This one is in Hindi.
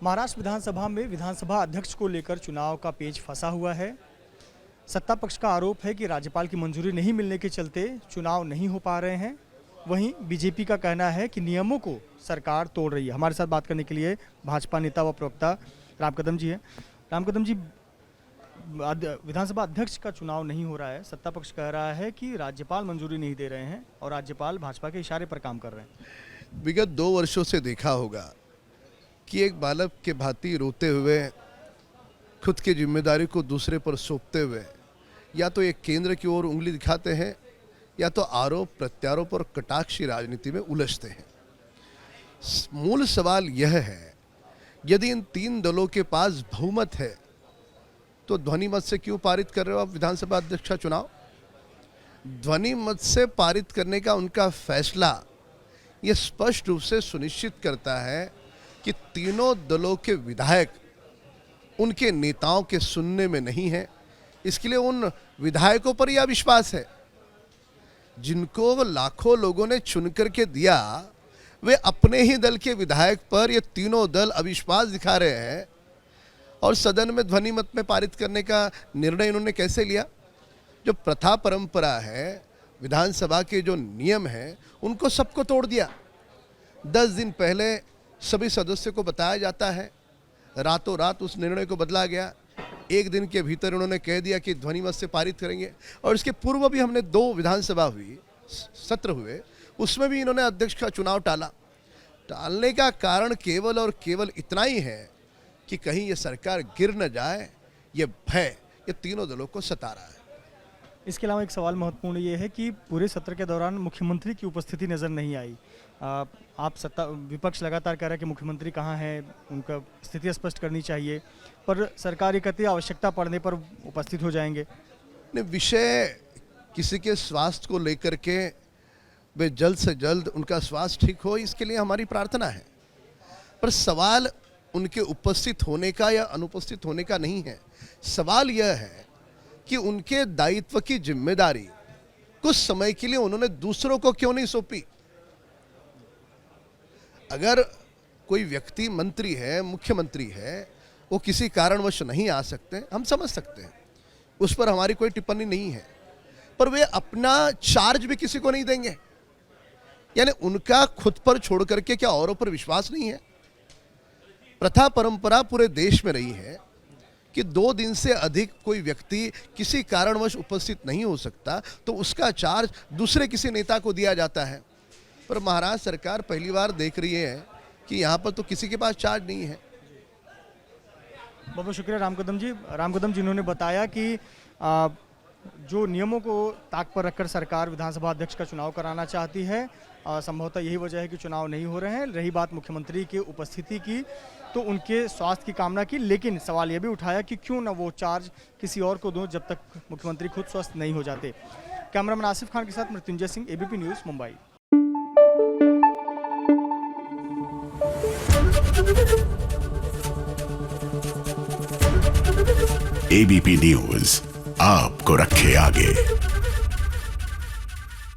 महाराष्ट्र विधानसभा में विधानसभा अध्यक्ष को लेकर चुनाव का पेच फंसा हुआ है। सत्ता पक्ष का आरोप है कि राज्यपाल की मंजूरी नहीं मिलने के चलते चुनाव नहीं हो पा रहे हैं। वहीं बीजेपी का कहना है कि नियमों को सरकार तोड़ रही है। हमारे साथ बात करने के लिए भाजपा नेता व प्रवक्ता राम कदम जी हैं। राम कदम जी, विधानसभा अध्यक्ष का चुनाव नहीं हो रहा है, सत्ता पक्ष कह रहा है कि राज्यपाल मंजूरी नहीं दे रहे हैं और राज्यपाल भाजपा के इशारे पर काम कर रहे हैं। विगत 2 वर्षों से देखा होगा कि एक बालक के भांति रोते हुए, खुद की जिम्मेदारी को दूसरे पर सौंपते हुए या तो एक केंद्र की ओर उंगली दिखाते हैं या तो आरोप प्रत्यारोप और कटाक्षी राजनीति में उलझते हैं। मूल सवाल यह है, यदि इन 3 दलों के पास बहुमत है तो ध्वनि मत से क्यों पारित कर रहे हो आप विधानसभा अध्यक्ष का चुनाव? ध्वनि मत से पारित करने का उनका फैसला ये स्पष्ट रूप से सुनिश्चित करता है कि तीनों दलों के विधायक उनके नेताओं के सुनने में नहीं है। इसके लिए उन विधायकों पर यह विश्वास है जिनको लाखों लोगों ने चुन करके दिया, वे अपने ही दल के विधायक पर ये तीनों दल अविश्वास दिखा रहे हैं। और सदन में ध्वनि मत में पारित करने का निर्णय इन्होंने कैसे लिया? जो प्रथा परंपरा है, विधानसभा के जो नियम हैं, उनको सबको तोड़ दिया। 10 दिन पहले सभी सदस्यों को बताया जाता है, रातों रात उस निर्णय को बदला गया। 1 दिन के भीतर उन्होंने कह दिया कि ध्वनि मत से पारित करेंगे। और इसके पूर्व भी हमने 2 विधानसभा सत्र हुए, उसमें भी इन्होंने अध्यक्ष का चुनाव टालने का कारण केवल और केवल इतना ही है कि कहीं ये सरकार गिर न जाए। ये भय ये तीनों दलों को सता रहा है। इसके अलावा एक सवाल महत्वपूर्ण ये है कि पूरे सत्र के दौरान मुख्यमंत्री की उपस्थिति नज़र नहीं आई। आप विपक्ष लगातार कह रहा है कि मुख्यमंत्री कहाँ है, उनका स्थिति स्पष्ट करनी चाहिए, पर सरकार ये कहती है आवश्यकता पड़ने पर उपस्थित हो जाएंगे। विषय किसी के स्वास्थ्य को लेकर के वे जल्द से जल्द उनका स्वास्थ्य ठीक हो, इसके लिए हमारी प्रार्थना है। पर सवाल उनके उपस्थित होने का या अनुपस्थित होने का नहीं है। सवाल यह है कि उनके दायित्व की जिम्मेदारी कुछ समय के लिए उन्होंने दूसरों को क्यों नहीं सौंपी? अगर कोई व्यक्ति मंत्री है, मुख्यमंत्री है, वो किसी कारणवश नहीं आ सकते, हम समझ सकते हैं, उस पर हमारी कोई टिप्पणी नहीं है। पर वे अपना चार्ज भी किसी को नहीं देंगे, यानी उनका खुद पर छोड़ करके क्या औरों पर विश्वास नहीं है? प्रथा परंपरा पूरे देश में रही है कि 2 दिन से अधिक कोई व्यक्ति किसी कारणवश उपस्थित नहीं हो सकता तो उसका चार्ज दूसरे किसी नेता को दिया जाता है। पर महाराष्ट्र सरकार पहली बार देख रही है कि यहाँ पर तो किसी के पास चार्ज नहीं है। बहुत बहुत शुक्रिया राम कदम जी। जिन्होंने बताया कि जो नियमों को ताक पर रखकर सरकार विधानसभा अध्यक्ष का चुनाव कराना चाहती है, संभवतः यही वजह है कि चुनाव नहीं हो रहे हैं। रही बात मुख्यमंत्री की उपस्थिति की, तो उनके स्वास्थ्य की कामना की, लेकिन सवाल यह भी उठाया कि क्यों न वो चार्ज किसी और को दो जब तक मुख्यमंत्री खुद स्वस्थ नहीं हो जाते। कैमरामैन आसिफ खान के साथ Mrityunjay Singh, ABP news, Mumbai. ABP news आपको रखे आगे।